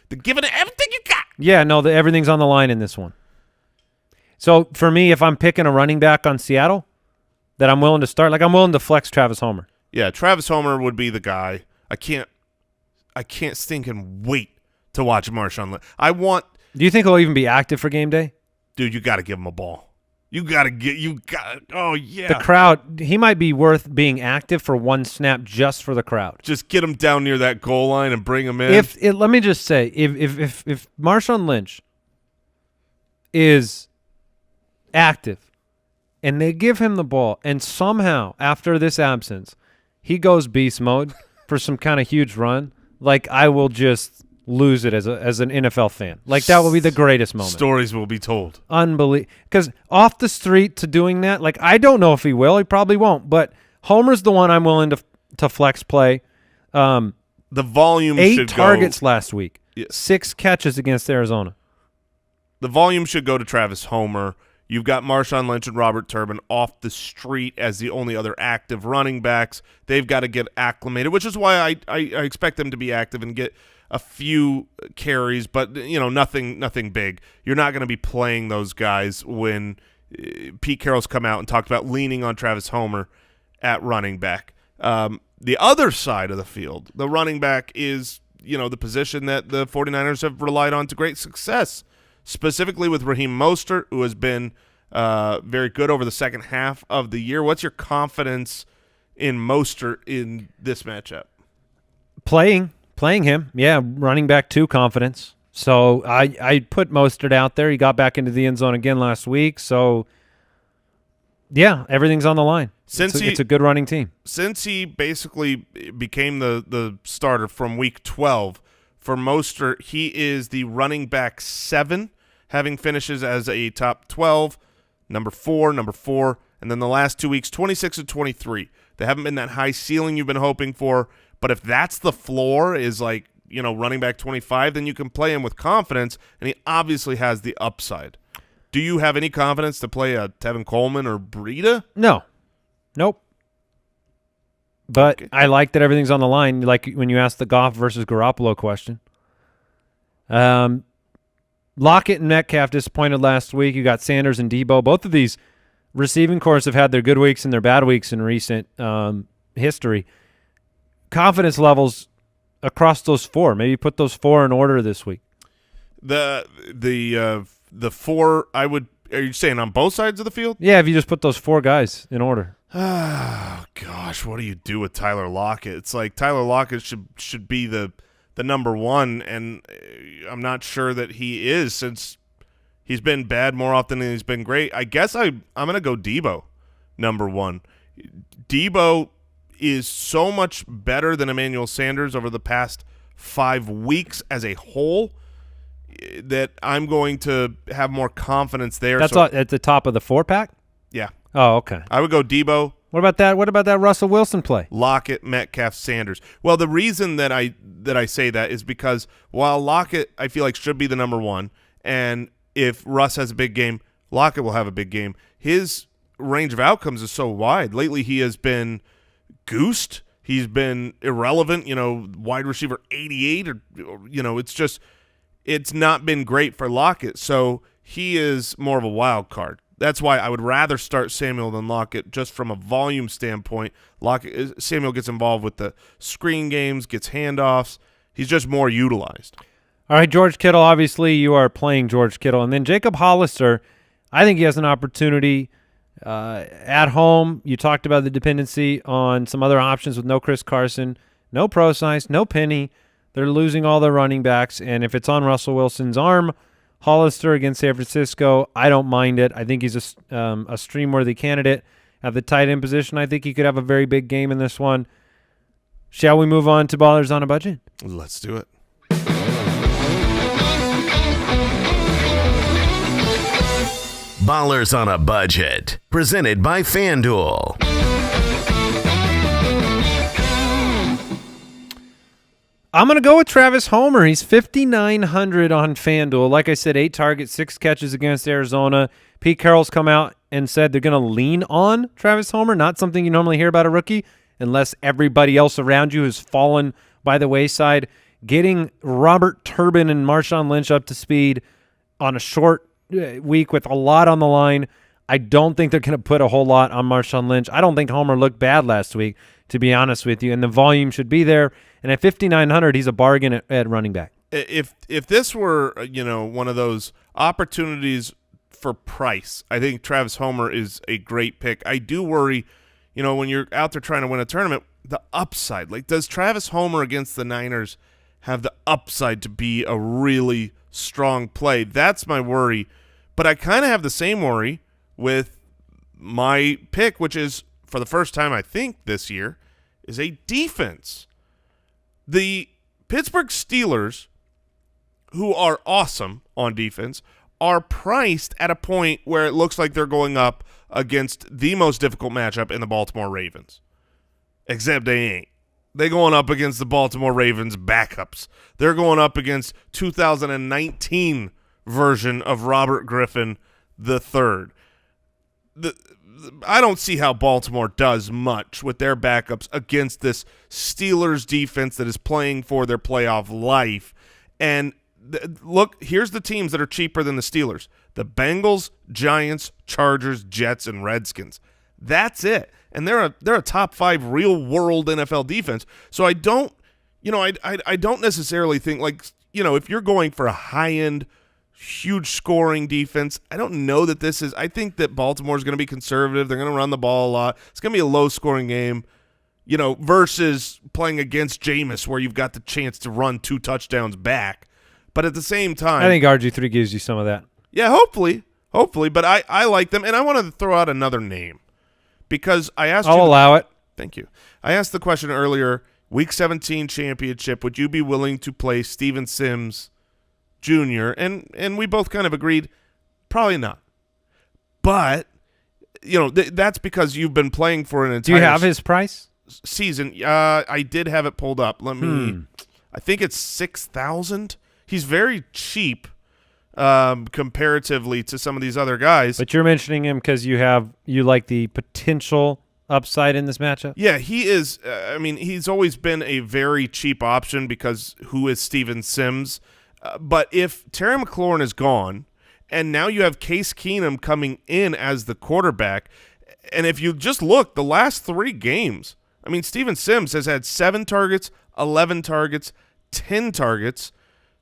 A: They're giving it everything you got.
B: Yeah, no, everything's on the line in this one. So for me, if I'm picking a running back on Seattle that I'm willing to start, I'm willing to flex Travis Homer.
A: Yeah, Travis Homer would be the guy. I can't stinking wait to watch Marshawn Lynch.
B: Do you think he'll even be active for game day?
A: Dude, you got to give him a ball. Oh, yeah.
B: The crowd, he might be worth being active for one snap just for the crowd.
A: Just get him down near that goal line and bring him in.
B: Let me just say, if Marshawn Lynch is active and they give him the ball and somehow after this absence he goes beast mode for some kind of huge run, I will just lose it as an NFL fan. That will be the greatest moment.
A: Stories will be told.
B: Unbelievable. Because off the street to doing that, I don't know if he will. He probably won't. But Homer's the one I'm willing to flex play.
A: The volume
B: 8 targets last week.
A: Yeah.
B: 6 catches against Arizona.
A: The volume should go to Travis Homer. You've got Marshawn Lynch and Robert Turbin off the street as the only other active running backs. They've got to get acclimated, which is why I expect them to be active and get a few carries, but nothing big. You're not going to be playing those guys when Pete Carroll's come out and talked about leaning on Travis Homer at running back. The other side of the field, the running back is the position that the 49ers have relied on to great success, specifically with Raheem Mostert, who has been very good over the second half of the year. What's your confidence in Mostert in this matchup?
B: Playing him, yeah, running back 2 confidence. So I put Mostert out there. He got back into the end zone again last week. So, yeah, everything's on the line. It's a good running team.
A: Since he basically became the starter from week 12, for Mostert, he is the running back 7, having finishes as a top 12, number 4, and then the last 2 weeks, 26 and 23. They haven't been that high ceiling you've been hoping for, But if that's the floor is like, running back 25, then you can play him with confidence, and he obviously has the upside. Do you have any confidence to play a Tevin Coleman or Breida?
B: No. Nope. But
A: Okay.
B: I like that everything's on the line, like when you asked the Goff versus Garoppolo question. Lockett and Metcalf disappointed last week. You got Sanders and Debo. Both of these receiving corps have had their good weeks and their bad weeks in recent history. Confidence levels across those four. Maybe put those four in order this week.
A: The four, are you saying on both sides of the field?
B: Yeah, if you just put those four guys in order.
A: Oh, gosh, what do you do with Tyler Lockett? It's like Tyler Lockett should be the number one, and I'm not sure that he is, since he's been bad more often than he's been great. I guess I'm going to go Debo, number one. Debo is so much better than Emmanuel Sanders over the past 5 weeks as a whole that I'm going to have more confidence there.
B: That's at the top of the 4-pack?
A: Yeah.
B: Oh, okay.
A: I would go Debo.
B: What about that Russell Wilson play?
A: Lockett, Metcalf, Sanders. Well, the reason that I say that is because while Lockett I feel like should be the number one, and if Russ has a big game, Lockett will have a big game. His range of outcomes is so wide. Lately he has been goosed. He's been irrelevant, wide receiver 88 or it's not been great for Lockett. So he is more of a wild card. That's why I would rather start Samuel than Lockett, just from a volume standpoint. Samuel gets involved with the screen games, gets handoffs. He's just more utilized.
B: All right, George Kittle, obviously you are playing George Kittle. And then Jacob Hollister, I think he has an opportunity at home. You talked about the dependency on some other options with no Chris Carson, no Procise, no Penny. They're losing all their running backs. And if it's on Russell Wilson's arm, Hollister against San Francisco, I don't mind it. I think he's a stream-worthy candidate at the tight end position. I think he could have a very big game in this one. Shall we move on to Ballers on a Budget?
A: Let's do it.
C: Ballers on a Budget, presented by FanDuel.
B: I'm going to go with Travis Homer. He's 5,900 on FanDuel. Like I said, 8 targets, 6 catches against Arizona. Pete Carroll's come out and said they're going to lean on Travis Homer, not something you normally hear about a rookie, unless everybody else around you has fallen by the wayside. Getting Robert Turbin and Marshawn Lynch up to speed on a short week with a lot on the line. I don't think they're going to put a whole lot on Marshawn Lynch. I don't think Homer looked bad last week, to be honest with you, and the volume should be there. And at 5,900, he's a bargain at running back.
A: If this were, one of those opportunities for price, I think Travis Homer is a great pick. I do worry, when you're out there trying to win a tournament, the upside. Like, does Travis Homer against the Niners have the upside to be a really strong play? That's my worry. But I kind of have the same worry with my pick, which is, for the first time I think this year, is a defense. The Pittsburgh Steelers, who are awesome on defense, are priced at a point where it looks like they're going up against the most difficult matchup in the Baltimore Ravens. Except they ain't. They're going up against the Baltimore Ravens backups. They're going up against 2019 version of Robert Griffin III. I don't see how Baltimore does much with their backups against this Steelers defense that is playing for their playoff life. And look, here's the teams that are cheaper than the Steelers: the Bengals, Giants, Chargers, Jets, and Redskins. That's it. And they're a top 5 real world NFL defense. So I don't, I don't necessarily think, like, if you're going for a high end, huge scoring defense, I don't know that this is. I think that Baltimore is going to be conservative. They're going to run the ball a lot. It's going to be a low scoring game, versus playing against Jameis, where you've got the chance to run 2 touchdowns back. But at the same time,
B: I think RG3 gives you some of that.
A: Yeah, hopefully. But I like them, and I wanted to throw out another name because I asked.
B: I'll allow it.
A: Thank you. I asked the question earlier. Week 17 championship. Would you be willing to play Steven Sims Jr.? And we both kind of agreed, probably not. But that's because you've been playing for an entire.
B: Do you have his price?
A: season, I did have it pulled up. Let me. I think it's 6,000. He's very cheap comparatively to some of these other guys.
B: But you're mentioning him because you like the potential upside in this matchup?
A: Yeah, he is. He's always been a very cheap option because who is Steven Sims? But if Terry McLaurin is gone, and now you have Case Keenum coming in as the quarterback, and if you just look, the last 3 games, Steven Sims has had 7 targets, 11 targets, 10 targets,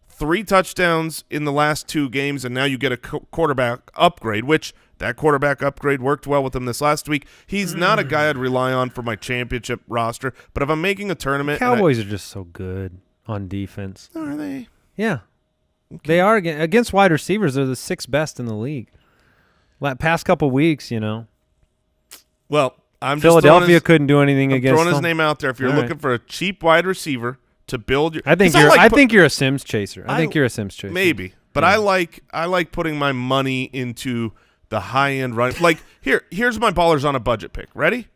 A: 3 touchdowns in the last 2 games, and now you get a quarterback upgrade, which that quarterback upgrade worked well with him this last week. He's not a guy I'd rely on for my championship roster, but if I'm making a tournament...
B: Cowboys are just so good on defense.
A: Are they?
B: Yeah. Okay. They are. Against wide receivers, they're the 6th best in the league. Past couple weeks,
A: Well, I'm
B: Philadelphia couldn't do anything against
A: throwing
B: them.
A: his name out there. If you're looking for a cheap wide receiver to build your...
B: I think you're a Sims chaser. I think you're a Sims chaser.
A: Maybe. But I like putting my money into the high-end run. Like, here's my ballers on a budget pick. Ready?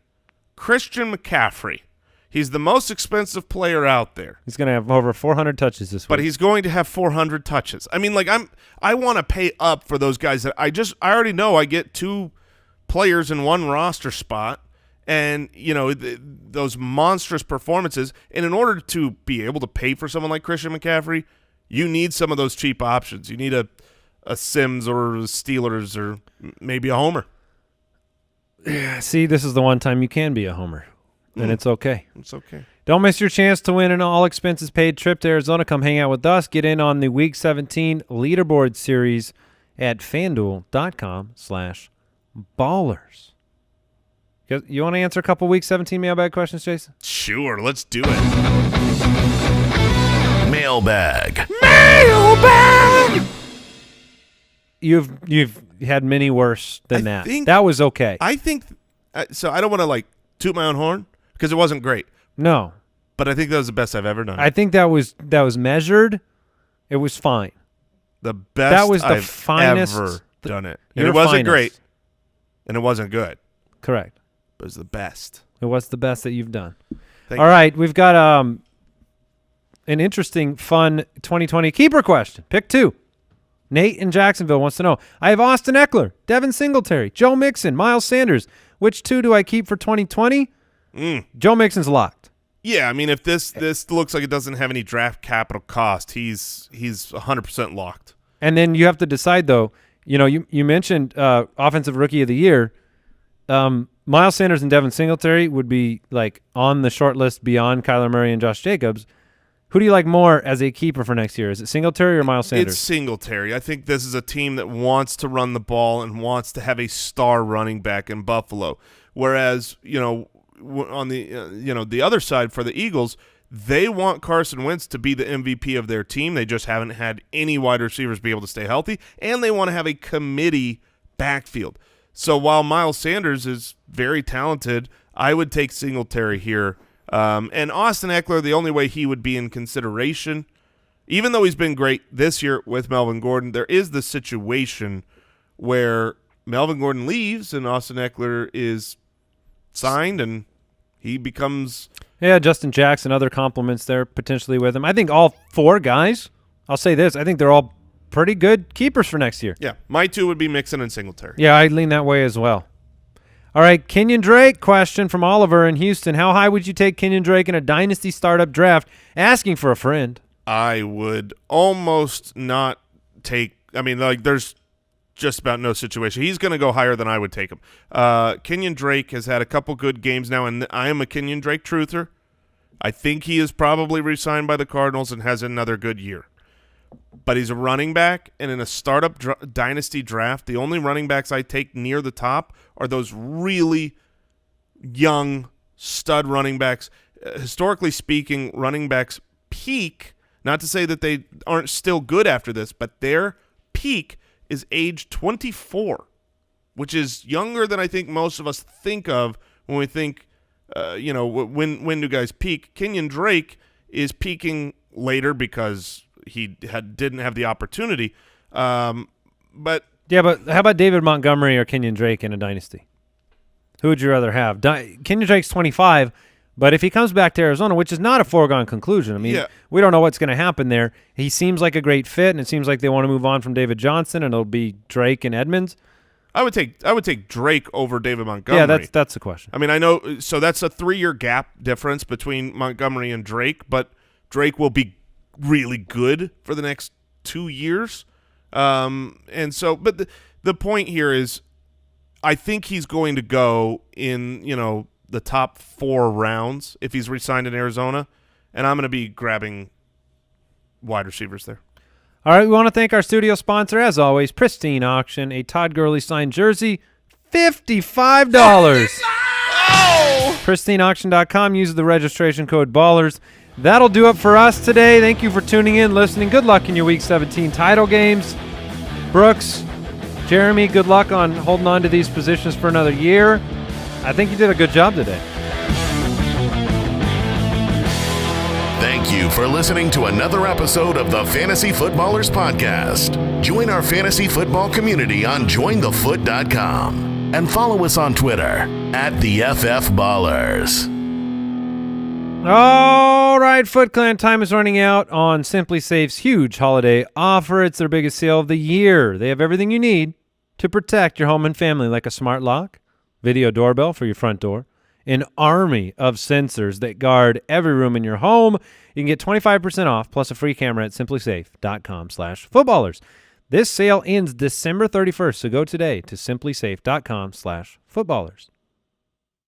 A: Christian McCaffrey. He's the most expensive player out there.
B: He's going to have over 400 touches this week.
A: But he's going to have 400 touches. I want to pay up for those guys that I already know I get 2 players in one roster spot and, those monstrous performances. And in order to be able to pay for someone like Christian McCaffrey, you need some of those cheap options. You need a Sims or a Steelers or maybe a Homer.
B: See, this is the one time you can be a Homer. And it's okay.
A: It's okay.
B: Don't miss your chance to win an all-expenses-paid trip to Arizona. Come hang out with us. Get in on the Week 17 leaderboard series at FanDuel.com/ballers. You want to answer a couple Week 17 mailbag questions, Jason?
A: Sure, let's do it.
C: Mailbag.
B: You've had many worse than that. That was okay.
A: I think so. I don't want to toot my own horn because it wasn't great.
B: No,
A: but I think that was the best I've ever done.
B: I think that was measured. It was fine.
A: The best
B: that was the
A: I've
B: finest
A: ever done it. And it wasn't great, and it wasn't good.
B: Correct.
A: But it was the best.
B: It was the best that you've done.
A: Thank
B: All
A: you.
B: right, we've got an interesting, fun 2020 keeper question. Pick 2. Nate in Jacksonville wants to know, I have Austin Eckler, Devin Singletary, Joe Mixon, Miles Sanders. Which 2 do I keep for 2020? Joe Mixon's locked.
A: Yeah, if this looks like it doesn't have any draft capital cost, he's 100% locked.
B: And then you have to decide, though. You mentioned Offensive Rookie of the Year. Miles Sanders and Devin Singletary would be on the short list beyond Kyler Murray and Josh Jacobs. Who do you like more as a keeper for next year? Is it Singletary or Miles Sanders?
A: It's Singletary. I think this is a team that wants to run the ball and wants to have a star running back in Buffalo. Whereas, on the the other side for the Eagles, they want Carson Wentz to be the MVP of their team. They just haven't had any wide receivers be able to stay healthy, and they want to have a committee backfield. So while Miles Sanders is very talented, I would take Singletary here. And Austin Eckler, the only way he would be in consideration, even though he's been great this year with Melvin Gordon, there is the situation where Melvin Gordon leaves and Austin Eckler is signed and he becomes...
B: Yeah, Justin Jackson, other compliments there potentially with him. I think all 4 guys, I'll say this, I think they're all pretty good keepers for next year.
A: Yeah, my 2 would be Mixon and Singletary.
B: Yeah, I'd lean that way as well. All right, Kenyon Drake question from Oliver in Houston. How high would you take Kenyon Drake in a dynasty startup draft? Asking for a friend.
A: I would almost not take – there's just about no situation. He's going to go higher than I would take him. Kenyon Drake has had a couple good games now, and I am a Kenyon Drake truther. I think he is probably re-signed by the Cardinals and has another good year. But he's a running back, and in a startup dynasty draft, the only running backs I take near the top are those really young stud running backs. Historically speaking, running backs peak, not to say that they aren't still good after this, but their peak is age 24, which is younger than I think most of us think of when we think, when do guys peak? Kenyon Drake is peaking later because he didn't have the opportunity. But
B: how about David Montgomery or Kenyon Drake in a dynasty? Who would you rather have? Kenyon Drake's 25, But if he comes back to Arizona, which is not a foregone conclusion, I mean, we don't know what's going to happen there. He seems like a great fit, and it seems like they want to move on from David Johnson, and it'll be Drake and Edmonds.
A: I would take Drake over David Montgomery.
B: Yeah, that's the question.
A: I mean, I know, so that's a 3-year gap difference between Montgomery and Drake, but Drake will be really good for the next 2 years. And so, but the point here is, I think he's going to go in, the top 4 rounds if he's re-signed in Arizona, and I'm going to be grabbing wide receivers there.
B: All right, we want to thank our studio sponsor, as always, Pristine Auction, a Todd Gurley signed jersey, $55. Oh! PristineAuction.com. Use the registration code BALLERS. That'll do it for us today. Thank you for tuning in, listening. Good luck in your Week 17 title games. Brooks, Jeremy, good luck on holding on to these positions for another year. I think you did a good job today.
C: Thank you for listening to another episode of the Fantasy Footballers Podcast. Join our fantasy football community on jointhefoot.com and follow us on Twitter @TheFFBallers.
B: All right, Foot Clan, time is running out on Simply Safe's huge holiday offer. It's their biggest sale of the year. They have everything you need to protect your home and family, like a smart lock, video doorbell for your front door, an army of sensors that guard every room in your home. You can get 25% off plus a free camera at simplysafe.com/footballers. This sale ends December 31st, so go today to simplysafe.com/footballers.